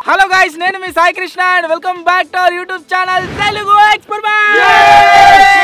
Hello guys, నేను మీ Sai Krishna and welcome back to our YouTube channel Telugu experiment.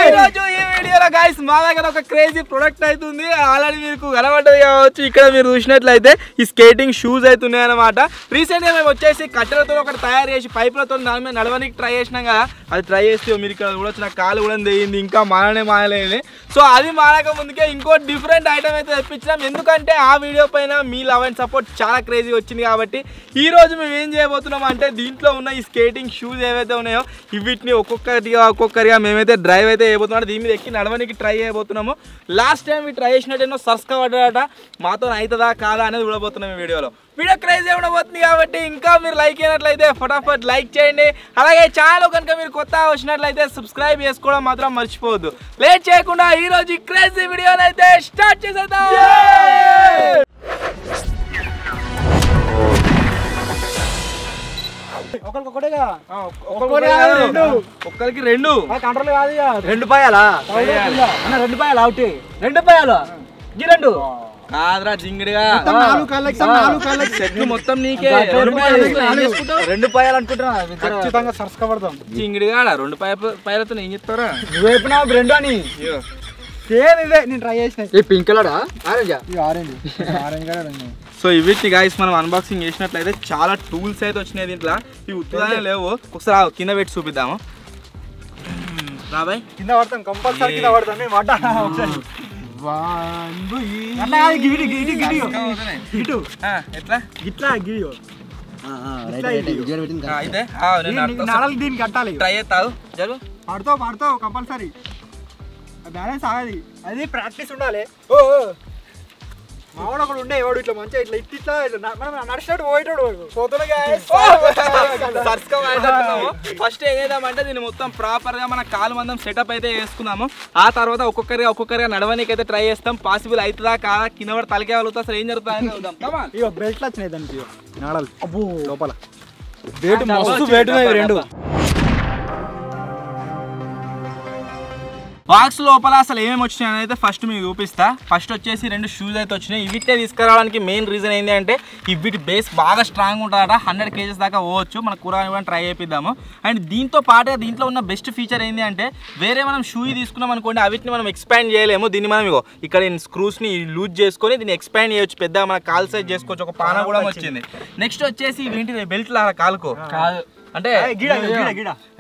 ఈ రోజు ఈ వీడియోలో గైస్ మా దగ్గర ఒక క్రేజీ ప్రొడక్ట్ అవుతుంది. ఆల్రెడీ మీకు కనబడ్డది కావచ్చు. ఇక్కడ మీరు చూసినట్లయితే ఈ స్కేటింగ్ షూస్ అవుతున్నాయి అనమాట. రీసెంట్ గా మేము వచ్చేసి కట్టెలతో ఒకటి తయారు చేసి పైపులతో దాని మీద నడవడానికి ట్రై చేసినాం కదా. అది ట్రై చేస్తే మీరు ఇక్కడ కూడా వచ్చిన కాలు కూడా తెగింది, ఇంకా మానలేదు. సో అది మానక ముందుకే ఇంకో డిఫరెంట్ ఐటమ్ అయితే తెప్పించినాం. ఎందుకంటే ఆ వీడియో పైన మీ లవ్ అండ్ సపోర్ట్ చాలా క్రేజీ వచ్చింది కాబట్టి ఈ రోజు మేము ఏం చేయబోతున్నాం అంటే దీంట్లో ఉన్న ఈ స్కేటింగ్ షూస్ ఏవైతే ఉన్నాయో వీటిని ఒక్కొక్కరిగా మేమైతే డ్రైవ్ అయితే చేయబోతున్నాం. దీని మీద ఎక్కి నడవడానికి ట్రై చేయబోతున్నాము. లాస్ట్ టైం ఈ ట్రై చేసినట్టేనో సర్స్కా పడ్డాడట. మాతో అవుతుందా కాదా అనేది చూడబోతున్నాం ఈ వీడియోలో. వీడియో క్రేజీ ఉండబోతుంది కాబట్టి ఇంకా మీరు లైక్ అయినట్లయితే ఫటాఫట్ లైక్ చేయండి. అలాగే ఛానల్ కనుక మీరు కొత్త వచ్చినట్లయితే సబ్స్క్రైబ్ చేసుకోవడం మాత్రం మర్చిపోవద్దు. లేట్ చేయకుండా ఈ రోజు క్రేజీ వీడియోని అయితే స్టార్ట్ చేసేద్దాం. ఒక్కరికి రెండు కంట్రోల్ కాదు. రెండు పాయాలా అన్న? రెండు పాయాలా? ఒకటి రెండు పాయాలా? రెండు కాదురా జింగిడిగా. చెట్లు మొత్తం నీకే. రెండు పాయాలు అనుకుంటున్నా. ఖచ్చితంగా సరస్కా పడతాం. జింగిడిగా రెండు పాయలతో ఏం చెప్తారా? నువ్వు నాకు రెండు అని సేమ్ ఇవే నేను ట్రై చేసిన. ఈ పింక్ కలరా? ఆరెంజ్. సో వీటిని గైస్ మనం అన్బాక్సింగ్ చేసినట్లయితే చాలా టూల్స్ అయితే వచ్చినాయి దీంట్లో. ఇవి ఉత్తగానే లేవు. ఒకసారి కింద పెట్టి చూపిద్దాము. రాబాయ్ కింద పడతాం, కంపల్సరీ కింద పడతాం. మేము దీన్ని కట్టాలి. ట్రై చేస్తావు జరు పడతావు కంపల్సరీ. బ్యాలెన్స్ ఆగది, అది ప్రాక్టీస్ ఉండాలి. మావాడు ఒకడు ఉండే వాడు ఇట్లా మంచిగా ఇట్లా ఇట్లా మనం నడిచినట్టు పోయేటోడు. ఫస్ట్ ఏం చేద్దామంటే దీన్ని మొత్తం ప్రాపర్ గా మన కాలు మందం సెటప్ అయితే చేసుకున్నాము. ఆ తర్వాత ఒక్కొక్కరిగా నడవడానికి అయితే ట్రై చేస్తాం. పాసిబుల్ అవుతుందా కాదా, కింద పడి తలకే వెళ్తా, అసలు ఏం జరుగుతుందని చూద్దాం. ఇక బెల్ట్లు వచ్చినాయి దానికి నాడలు. అబ్బో లోపల వేటు మస్తు వేటు రెండు. బాక్స్ లోపల అసలు ఏమేమి వచ్చినాయి అయితే ఫస్ట్ మీకు చూపిస్తా. ఫస్ట్ వచ్చేసి రెండు షూస్ అయితే వచ్చినాయి. వీటినే తీసుకురావడానికి మెయిన్ రీజన్ ఏంటి అంటే వీటి బేస్ బాగా స్ట్రాంగ్ ఉంటుందట. 100 kgs దాకా పోవచ్చు. మన కూరగాయలు కూడా ట్రై చేపిద్దాము. అండ్ దీంతో పాటుగా దీంట్లో ఉన్న బెస్ట్ ఫీచర్ ఏంటి అంటే వేరే మనం షూ తీసుకున్నాం అనుకోండి, వీటిని మనం ఎక్స్పాండ్ చేయలేము. దీన్ని మనం ఇగో ఇక్కడ స్క్రూస్ని లూజ్ చేసుకొని దీన్ని ఎక్స్పాండ్ చేయొచ్చు. పెద్ద మన కాల్ సైజ్ చేసుకోవచ్చు. ఒక పాన కూడా వచ్చింది. నెక్స్ట్ వచ్చేసి ఏంటిది బెల్ట్ లాగా కాలుకో అంటే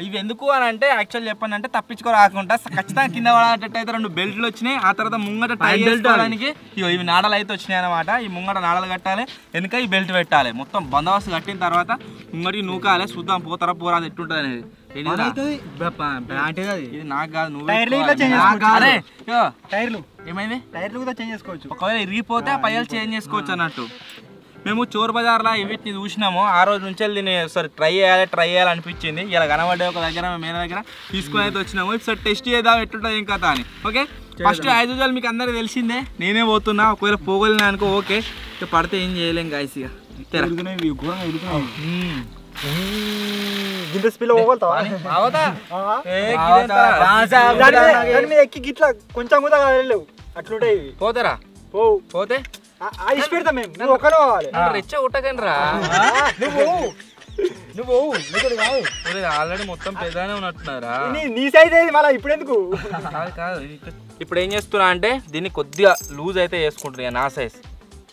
ఇవి ఎందుకు అని అంటే యాక్చువల్ చెప్పండి అంటే తప్పించుకోరాకుండా ఖచ్చితంగా కింద పడేటట్టయితే రెండు బెల్ట్లు వచ్చినాయి. ఆ తర్వాత ముంగట టై చేసుకోవడానికి ఇవి నాడలు అయితే వచ్చినాయి అనమాట. ఈ ముంగట నాడలు కట్టాలి, వెనుక ఈ బెల్ట్ పెట్టాలి. మొత్తం బందోబస్తు కట్టిన తర్వాత ముంగటికి నూకాలి. చూద్దాం పోతారా పోరాది ఎట్టుంటది అనేది. ఇది నాకు కాదు, నువ్వు టైర్లు ఏమైంది టైర్లు కూడా చేంజ్ చేసుకోవచ్చు. ఒకవేళ ఇరిగిపోతే ఆ పైలు చేంజ్ చేసుకోవచ్చు అన్నట్టు. మేము చోర్ బజార్లో వీటిని చూసినాము. ఆ రోజు నుంచి దీన్ని ఒకసారి ట్రై చేయాలి అనిపించింది. ఇలా కనబడ్డే ఒక దగ్గర మేము దగ్గర తీసుకుని అయితే వచ్చినాము. ఒకసారి టెస్ట్ చేద్దాం ఎట్లుంటుంది ఇంకా అని. ఓకే, ఫస్ట్ యాజ్ యూజువల్ మీకు అందరికి తెలిసిందే, నేనే పోతున్నా. ఒకవేళ పోగలినా అనుకో ఓకే, ఇక పడితే ఏం చేయలేం గాయస్. ఇక ఇట్లా కొంచెం కూడా అట్లుంటాయి. పోతారా? పోతే పెడతాం మేము. నువ్వు ఒకరు రెచ్చ ఉట్టకండి రా. నువ్వు ఆల్రెడీ మొత్తం పెద్దగానే ఉన్నట్టున్నారా? నీ సైజ్ అయింది మళ్ళీ ఇప్పుడు ఎందుకు? కాదు ఇప్పుడు ఏం చేస్తున్నా అంటే దీన్ని కొద్దిగా లూజ్ అయితే చేసుకుంటుంది. నా సైజ్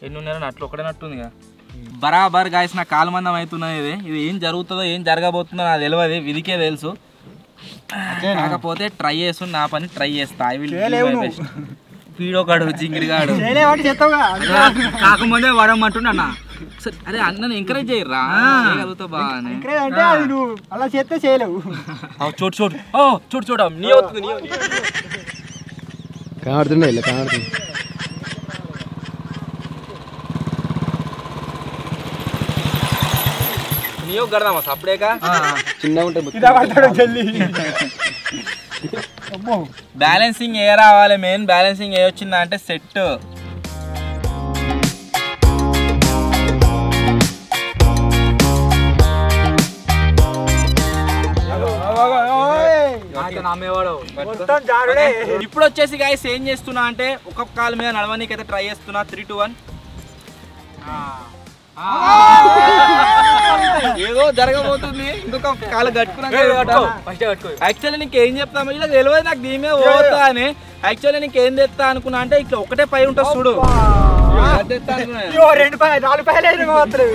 ఎన్ని ఉన్నారని అట్లా ఒకటే నట్టుంది కదా. బరాబర్ గాయస్ నా కాలు మందం అవుతున్నది. ఇది ఏం జరుగుతుందో ఏం జరగబోతుందో నాకు తెలియదు, విధికే తెలుసు. కాకపోతే ట్రై చేస్తు నా పని ట్రై చేస్తా. ఐ విల్ పీడోగాడు జింగిరిగాడు కాకముందే వాడమంటుండ అన్న. అరే అన్నను ఎంకరేజ్ చేయరా, చేయగలుగుతావు బాగానే. అంటే అది నువ్వు అలా చేస్తే చేయలేవు. చోటు చూడు నీ అవుతుంది. కాడుతుండే కాడుతుంది. నీయో గడదామా సప్పుడేగా చిన్న ఉంటే బ్యాలెన్సింగ్ ఏ రావాలి. మెయిన్ బ్యాలెన్సింగ్ ఏ వచ్చిందా అంటే సెట్. ఇప్పుడు వచ్చేసి గైస్ ఏం చేస్తున్నా అంటే ఒక కాలు మీద నడవడానికి అయితే ట్రై చేస్తున్నా 3, 2, 1 ఏదో జరగబోతుంది ఇంకొక కాలు కట్టుకున్నాక యాక్చువల్లీ నీకు ఏం చెప్తాము ఇలా తెలియదు నాకు దీని మీద పోతా అని యాక్చువల్లీ నీకు ఏం తెస్తా అనుకున్నా అంటే ఇట్లా ఒకటే పై ఉంటుంది చూడు 2 పై 4 పైలు మాత్రం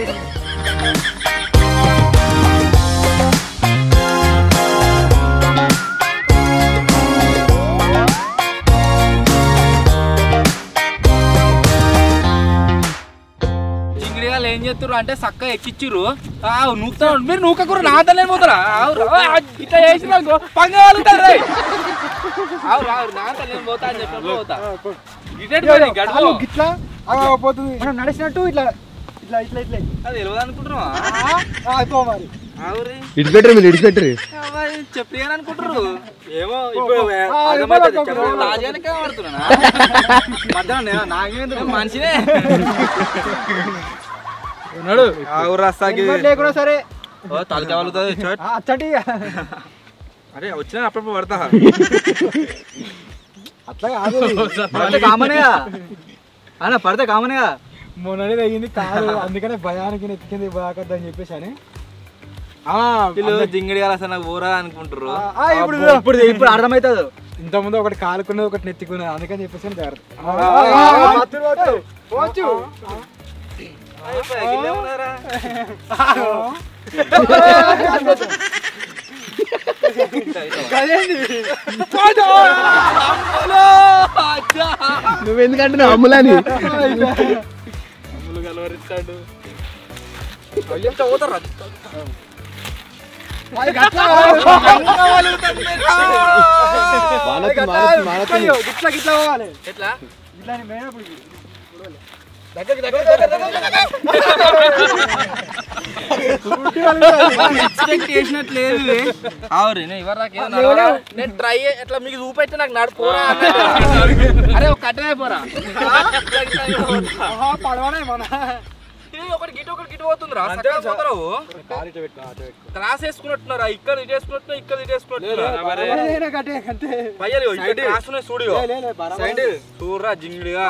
ఏం చేస్తారు అంటే చక్క ఎక్కిచ్చిర్రు నూకుతా మీరు నూకకూర నాతనే పోతారా ఇట్లా చేసిన పంగ వాళ్తారు నాతనే పోతా అని చెప్పి పోతా ఇట్లా పోతుంది మనం నడిచినట్టు ఇట్లా ఇట్లా ఇట్లా ఇట్లా అది తెలియదు అనుకుంటున్నావా మరి చెప్పి అనుకుంటారు ఏమో రాజానికే పడుతున్నా నాకేందుకు మనిషినే లేకుండా సరే తలకాయ వాలుతుంది అచ్చటి అరే వచ్చిన అప్పుడప్పుడు పడతా అట్లా కాదు పడితే కామనేగా అన్న పడితే కామనేగా మొన్ననే తగ్గింది కాదు అందుకనే భయానికి ఎత్తికింది బాగద్దని చెప్పేసి అని జింగిడి అసలు నాకు ఊరా అనుకుంటారు ఇప్పుడు అర్థమవుతుంది ఇంత ముందు ఒకటి కాలుకున్నది ఒకటి నెత్తికున్నది అందుకని చెప్పేసి జాగ్రత్త నువ్వెందుకంటే అమ్ములని అమ్ములు కలవరిస్తాడు పోతారా ఎక్స్పెక్ట్ చేసినట్లేదు నేను ట్రై ఎట్లా మీకు చూపెట్టి నాకు నడిపోరా అరే ఒక కట్టనే పోరా పడవనే మన ఒకటి గిట్ పోతుంది రా క్రాస్ వేసుకున్నట్టున్నారా ఇక్కడ ఇటు వేసుకున్నట్టు ఇక్కడ ఇటు వేసుకున్నట్టు స్టూడియో చూడరా జింగిడిగా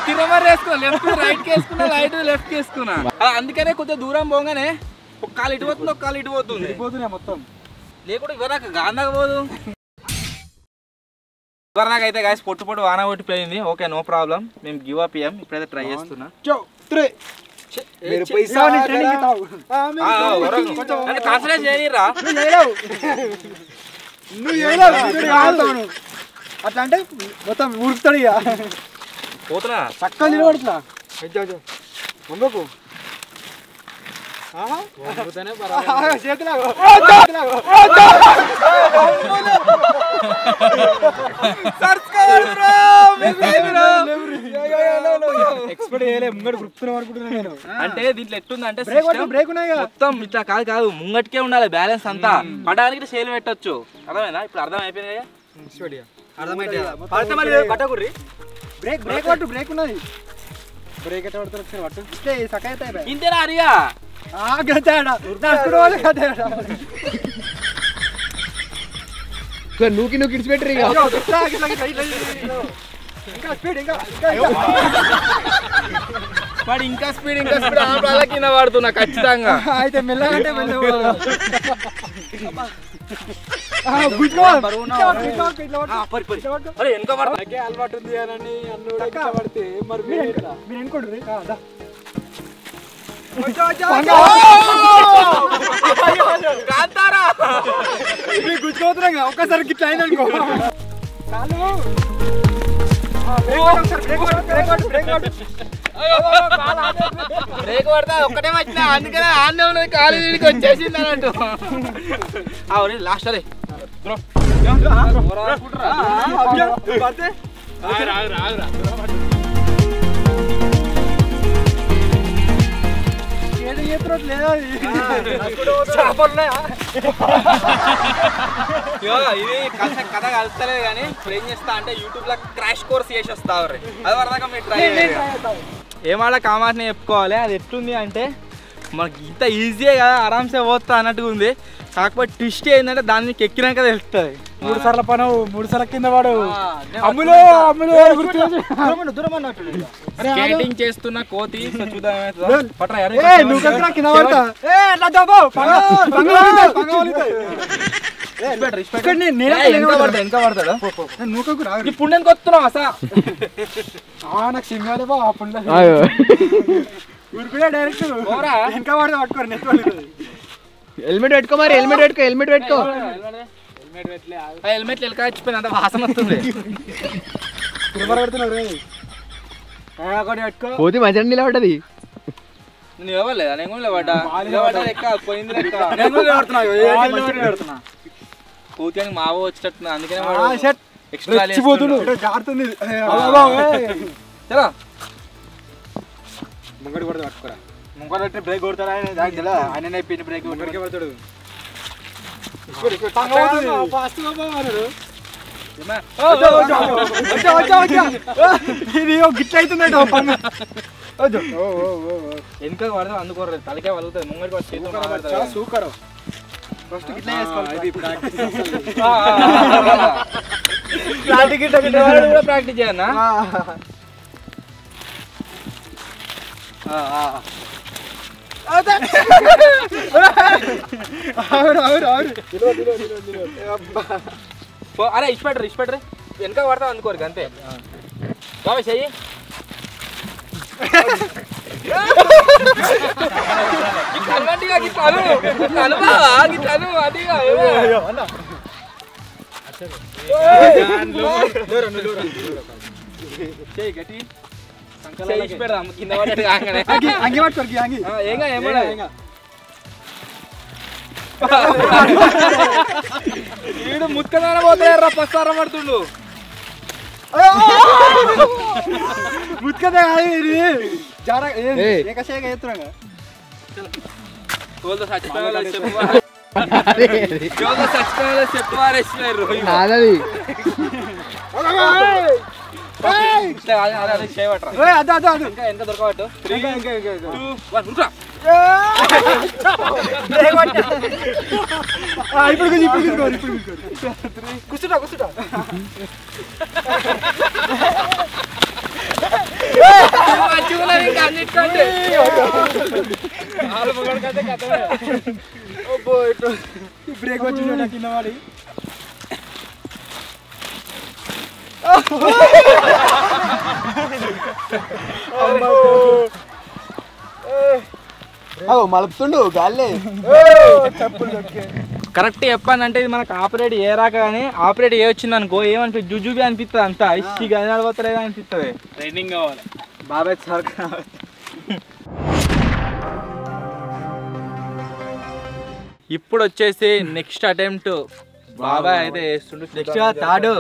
తిరమర్ వేసుకున్నా లెఫ్ట్ రైట్ కి వేసుకున్నా రైట్ లెఫ్ట్ కి వేసుకున్నా అందుకనే కొంచెం దూరం పోగానే ఒక కాలు ఇటు పోతుంది ఒక కాలు ఇటు పోతుంది మొత్తం లేకుండా ఇవరాక గాంధాక పోదు అయితే గాయస్ పొట్టు వాన కొట్టిపోయింది ఓకే నో ప్రాబ్లం మేము గివ్ అప్ ఇయ్యం ఇప్పుడైతే ట్రై చేస్తున్నా కాన్సన్ట్రేట్ చేయరా అట్లా అంటే మొత్తం ఉరుకుతాడు ఇక పోతున్నా చక్కగా నిలబడుతున్నా ముందుకు అంటే దీంట్లో ఎట్లుందంటే మొత్తం ఇట్లా కాదు ముంగటికే ఉండాలి బ్యాలెన్స్ అంతా పడడానికి సేల్ పెట్టచ్చు అర్థమైందా ఇప్పుడు అర్థం అయిపోయింది కదా బ్రేక్ బ్రేక్ పట్టు బ్రేక్ ఉన్నది బ్రేక్ ఎట్లా పడుతుంది పట్టు సక్క ఇంతేనా అరిగా నూకి ఇడిచిపెట్టరు ఇంకా స్పీడ్ కింద పడుతున్నా ఖచ్చితంగా అయితే మెల్లగంటే వెనక అలవాటు ఉంది అని పడితే మరి మీరు ఎన్నుకోండి గుర్తుపోతున్నా ఒక్కసారి గిట్లా అయింది అనుకో బ్రేక్ పడతా ఒక్కటే వచ్చిన అందుకనే ఆన్నే ఉన్నది కాలేజీకి వచ్చేసింది అన్నట్టు అవును లాస్ట్ అదే ఇది కథ కలుస్తలేదు కానీ ఇప్పుడు ఏం చేస్తా అంటే యూట్యూబ్ లో క్రాష్ కోర్స్ చేసి వస్తా అది వరదాకా మీరు ట్రై ఏమాడ కామాటనే చెప్పుకోవాలి అది ఎట్లుంది అంటే మనకి ఇంత ఈజీయే కదా ఆరామ్సే పోతా అన్నట్టుగా ఉంది కాకపోతే ట్విస్ట్ ఏంటంటే దాని మీకు ఎక్కినాక తెలుస్తుంది 3 సార్లు పనవు 3 సార్ల కింద వాడు అమ్ములో స్కేటింగ్ చేస్తున్న కోతి సో చూద్దాం ఏమవుతుందో. పట్రా, అరే, నువ్వు కక్కరా కింద పడతా ఇంకా పడతాడు ఇప్పుడు నేను కొత్తున్నావు అసలు నాకు సింగాలే బా అప్పుడు ఊరుకునే డైరెక్ట్ ఇంకా పడతా పట్టుకోరు నెట్ పడుతుంది హెల్మెట్ పెట్టుకో మరి హెల్మెట్ పెట్టుకో హెల్మెట్ ఎలకాచిపోయింది అంత వాసన వస్తుంది. పెడుతున్నావు రే పెట్టుకో పోతే మంచిగా నిలబడ్డది నేను ఇవ్వలేదా నేను కూడా లేవడ్డా లెక్క పోయింది లెక్క కోతికి మావో వచ్చేటట్టు అందుకనే ఎక్స్ట్రా జారుతుంది చలో ముంగడి కూడా పట్టుకోరా ముంగడు పెట్టి బ్రేక్ కొడతారా ఆయన పిన్ బ్రేక్ పడతాడు గిట్ అవుతుంది వెనుక పడతాం అందుకోరు తలకే వలుగుతుంది ముంగడి సూకర్ ఫస్ట్ గిట్లా ప్రాక్టీస్ చేయన్నా అరే ఇష్టపెట్టరు వెనక పడతాం అందుకోరు అంతే బాబా చెయ్యి అంగి పట్టుకోరు అంగి వీడు ముత్కదాన పోతాయర్రా పస్తారా పడుతుండు ముత్కదే ఏకశేఖ ఎత్తురంగా నాదది ఎంత దొరకబట్టు కూర్చుంటా బ్రేక్ వచ్చింది కింద వాడి మలుపుతుండు గాల్లే కరెక్ట్ చెప్పానంటే ఇది మనకు ఆపరేట్ ఏ రాక కానీ ఆపరేట్ ఏ వచ్చింది అనుకో ఏమనిపిస్తుంది జుజుబి అనిపిస్తుంది అంతా ఇష్టి గది నడవతలేదు అనిపిస్తుంది ట్రైనింగ్ కావాలి బాబాయ్ సార్ ఇప్పుడు వచ్చేసి నెక్స్ట్ అటెంప్ట్ బాబాయ్ అయితే వేస్తుండే తాడు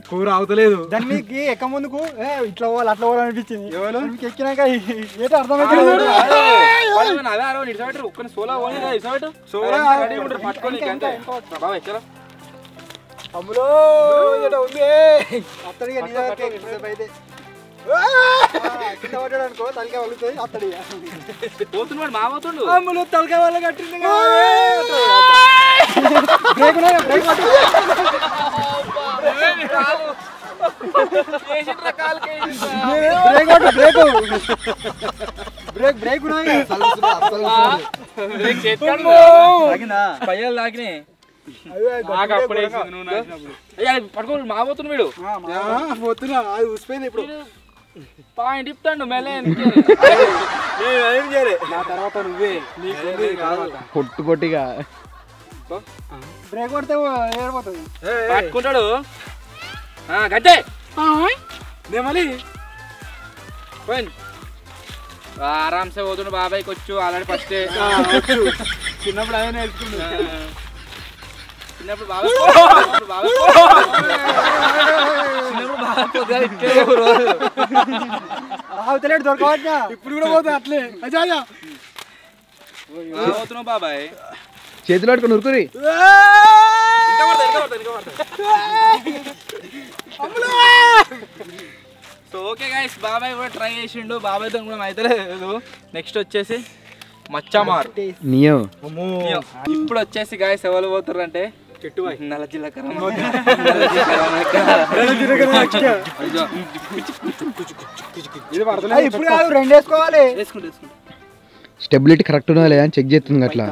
కూర అవుతలేదు దానికి ఎక్క ముందుకు ఇట్లా పోవాలి అట్లా పోవాలి అనిపించింది మీకు ఎక్కినాక ఏంటో అర్థమైతే అమ్ములో ఉంది అత్తడిగా అయితే కింద పడ్డాడు అనుకో తలకాయ వలుగుతుంది అత్తడిగా పోతున్నాడు మా పోతుండు అమ్ములో తలకాయ వల్ల కట్టింది బ్రేక్ పయ్యాలు తాకినాయి పట్టుకో మా పోతుంది వీడు పోతున్నా అది ఊసిపోయింది ఇప్పుడు పాయింట్ ఇస్తాడు మెల్లే ఏం చేయలే నా తర్వాత నువ్వే కొట్టు కొట్టిగా బ్రేక్ కొడితే ఏడిపోతుంది పట్టుకుంటాడు గట్టే మళ్ళీ ఆరాంసే పోతుండు బాబాయ్కి వచ్చు ఆల్రెడీ ఫస్ట్ చిన్నప్పుడు అదే నేర్చుకుంది చిన్నప్పుడు బాబాయ్ అవుతలేడు దొరకవచ్చా ఇప్పుడు కూడా పోతుంది అట్లే అజాజా పోతున్నావు బాబాయ్ చేతులు పట్టుకుని ఉరుకురి సో ఓకే గైస్ బాబాయ్ కూడా ట్రై చేసిండు బాబాయ్తో కూడా అయితే లేదు నెక్స్ట్ వచ్చేసి మచ్చమారు నియో ఇప్పుడు వచ్చేసి గాయస్ ఎవరు పోతారు అంటే నల్ల జీలకర్ర ఇప్పుడు కాదు 2 వేసుకోవాలి. స్టెబిలిటీ కరెక్ట్ ఉన్నా లేదా అని చెక్ చేస్తుంది అట్లా.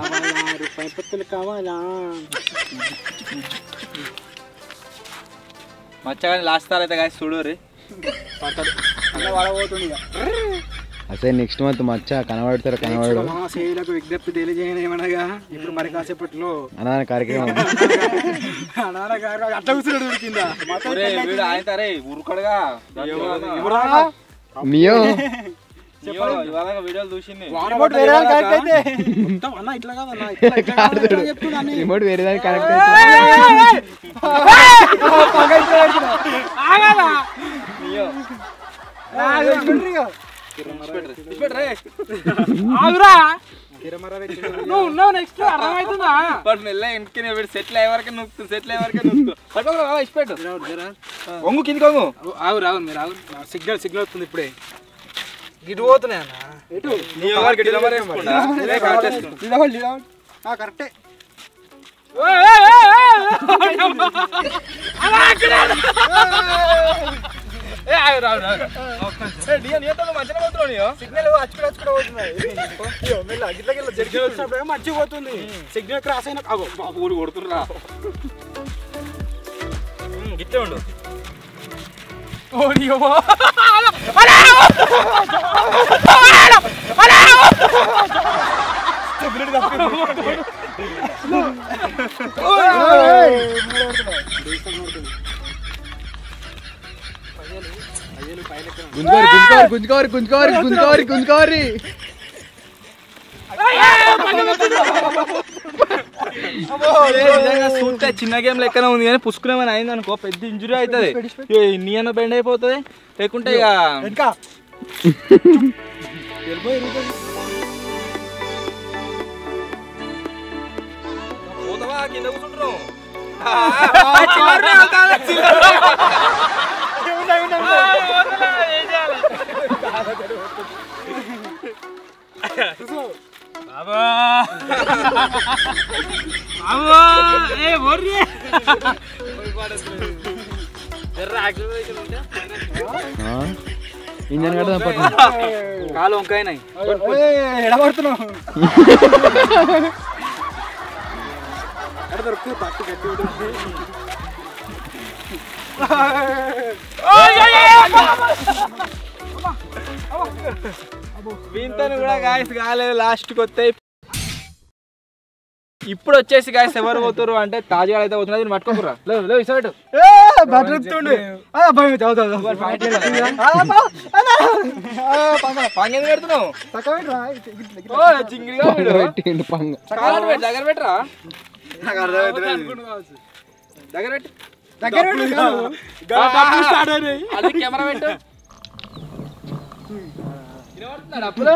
మచ్చగాని లాస్ట్ తారు అయితే గాయస్ చూడు అసలు నెక్స్ట్ మంత్ మచ్చ కనబడతారు కనబడడు సేవలకు విజ్ఞప్తి తెలియజేయమనగా ఇప్పుడు మరి కాసేపట్లో అనాథ కార్యక్రమం అట్లా కూర్చున్నాడు కింద ఆయన ఉరుకడుగా నియో వీడియోలు చూసింది రిమోట్ వేరే దానికి కనెక్ట్ సెటిల్ అయ్యే వరకు నువ్వు సెటిల్ అయ్యే వరకు నువ్వు ఇష్టపెట్టు ఒంగు కింది కొంగు ఆవురు ఆవురు మీరు ఆవురు సిగ్నల్ సిగ్నల్ వస్తుంది ఇప్పుడే గిటు పోతున్నాయి కరెక్టే మర్చిపోతుంది సిగ్నల్ క్రాస్ అయినా ఊరు కొడుతున్నా గిట్టే ఉండు గుంజుకోరి గుంజుకోరి గుంజుకోరి గుంజుకోరి చూస్తే చిన్న గేమ్ లెక్కనే ఉంది కానీ పుష్కునేమని అయింది అనుకో పెద్ద ఇంజురీ అవుతుంది నీ అన్న బెండ్ అయిపోతుంది లేకుంటే ఇక పోతావా కింద కూర్చుంటున్నావు ఇంజన్ కట్టదా పట్టు కాలు వంకాయనాయి ఎడబడుతున్నావు దొరుకుతుంది పట్టు గట్టి వీంతో కూడా గాయస్ కాలేదు లాస్ట్కి వస్తాయి ఇప్పుడు వచ్చేసి గాయస్ ఎవరు పోతారు అంటే తాజా అయితే పోతున్నది పట్టుకోకురా లేవు ఇసోటు పంగేది పెడుతున్నావు దగ్గర పెట్టరా దగ్గర పెట్టి అది కెమెరా పెట్టు అప్పుడు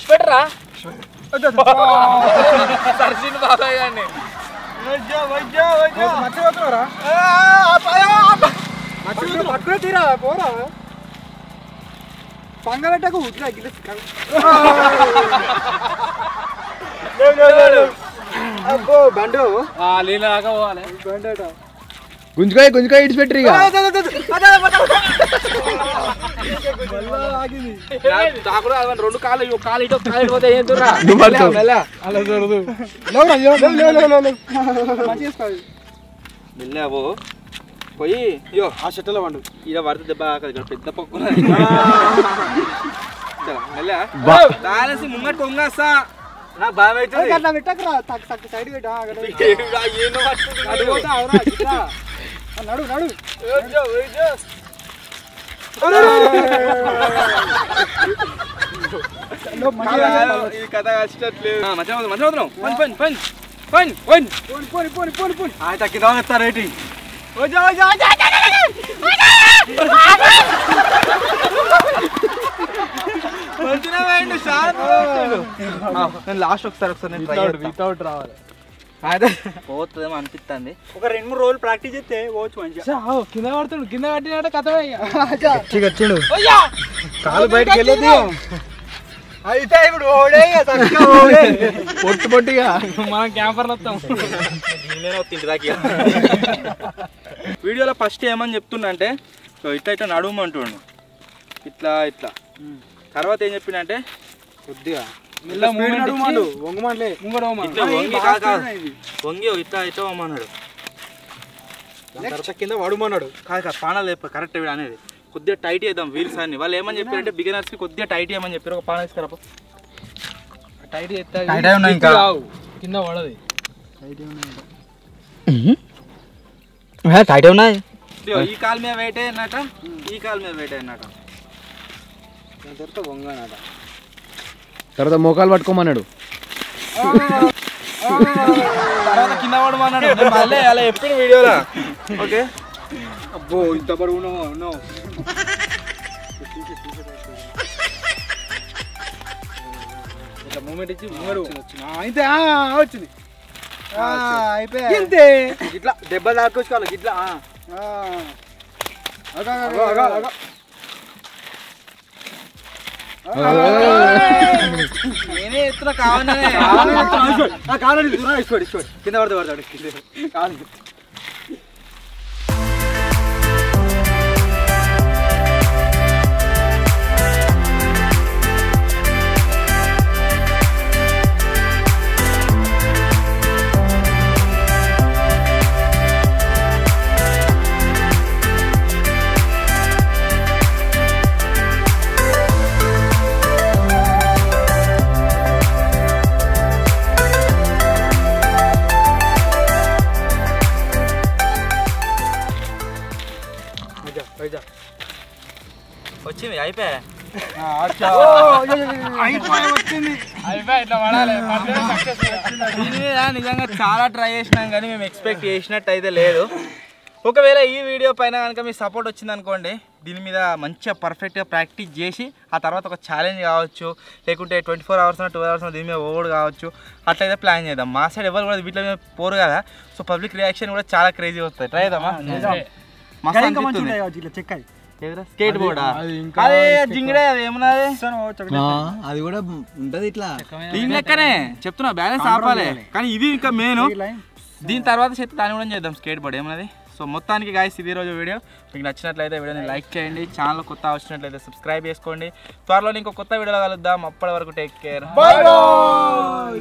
పెట్టరా సర్జీని బాబాయ్ గారిని పట్టుకునే తీరా పోరా పంగబెట్టకు అబ్బో బండు నీళ్ళగా పోవాలి బండట గుంజుకోయి గుంజుకోయి ఇడిచి పెట్టరు ఇక రెండు కాళ్ళు కాలు ఇటు కాలు ఇటు పోతే ఏం దూరా అలా చూడదు వెళ్ళావు పోయి అయ్యో ఆ చెట్టులో వండు ఇలా పడితే దెబ్బ ఇక్కడ పెద్ద పొక్కున్నది దానేసి ముంగట్ కొంగస్తా నాకు భయం అవుతుంది పెట్టకరా సైడ్ పెట్టా నడు నడు ఈ కథ కలిసినట్లేదు మంచిగా కింద రేటి నేను లాస్ట్ ఒకసారి నేను వితౌట్ రావాలి పోతుందేమో అనిపిస్తుంది. ఒక 2-3 రోజులు ప్రాక్టీస్ చేస్తే పోవచ్చు మంచిగా. కింద పడుతుండు, కింద పట్టినట్టు కథమే. వచ్చిండు కాలు బయటకు వెళ్ళదు అయితే ఇప్పుడు ఓడే పొట్టు పొట్టిగా మనం క్యాంపర్లు వస్తాం. వీడియోలో ఫస్ట్ ఏమని చెప్తున్నా అంటే ఇట్లా ఇట్లా నడుమంటుండు, ఇట్లా ఇట్లా. తర్వాత ఏం చెప్పిండంటే కొద్దిగా వంగి ఇట్లా ఇట్లా పోమన్నాడు, కింద వాడుమన్నాడు. కాదు పానాలు చెప్ప కరెక్ట్ వీడు అనేది. కొద్దిగా టైట్ చేద్దాం వీల్స్ అన్ని. వాళ్ళు ఏమని చెప్పారంటే బిగినర్స్కి కొద్దిగా టైట్ చేయమని చెప్పారు. ఒక పాన తీసుకురా టైట్ చేస్తే కింద పడది. టైట్ ఉన్నాయి. ఈ కాలు మీద వెయిట్ అయ్యన్నట, ఈ కాలు మీద వెయిట్ అయ్యన్నట. తర్వాత మోకాలు పట్టుకోమన్నాడు, తర్వాత కింద పడమన్నాడు. మళ్ళీ అలా ఎప్పుడు వీడియోలో. ఓకే అబ్బో ఇంత బరువు ఉన్నావు. ఇట్లా మూమెంట్ ఇచ్చి ముంగడు అయితే వచ్చింది అయిపోయింది. ఇట్లా దెబ్బ దాకొచ్చుకోవాలి ఇట్లా. నేనే ఎత్తున కావాలనే కింద పడతాడు కాదు. వచ్చింది అయిపోయా. నిజంగా చాలా ట్రై చేసినాం కానీ మేము ఎక్స్పెక్ట్ చేసినట్టు అయితే లేదు. ఒకవేళ ఈ వీడియో పైన కనుక మీ సపోర్ట్ వచ్చింది అనుకోండి, దీని మీద మంచిగా పర్ఫెక్ట్గా ప్రాక్టీస్ చేసి ఆ తర్వాత ఒక ఛాలెంజ్ కావచ్చు, లేకుంటే 24 hours 12 hours దీని మీద ఓవర్ కావచ్చు, అట్లయితే ప్లాన్ చేద్దాం. మా సైడ్ ఎవరు కూడా వీటిలో మీద పోరు కదా, సో పబ్లిక్ రియాక్షన్ కూడా చాలా క్రేజీ వస్తుంది. ట్రై చేద్దామా? స్కేట్ బోర్డా అదే జింగడే అది ఏమన్నది అది కూడా ఉంటది ఇట్లా. దీని లెక్కనే చెప్తున్నా, బ్యాలెన్స్ ఆపాలి. కానీ ఇది ఇంకా మెయిన్. దీని తర్వాత చేస్తే దాన్ని కూడా చేద్దాం స్కేట్ బోర్డ్ ఏమన్నది. సో మొత్తానికి గాయ్స్ ఇది రోజు వీడియో మీకు నచ్చినట్లయితే వీడియోని లైక్ చేయండి, ఛానల్ కొత్త వచ్చినట్లయితే సబ్స్క్రైబ్ చేసుకోండి. త్వరలో ఇంకో కొత్త వీడియోలో కలుద్దాం. అప్పటి వరకు టేక్ కేర్, బై బై.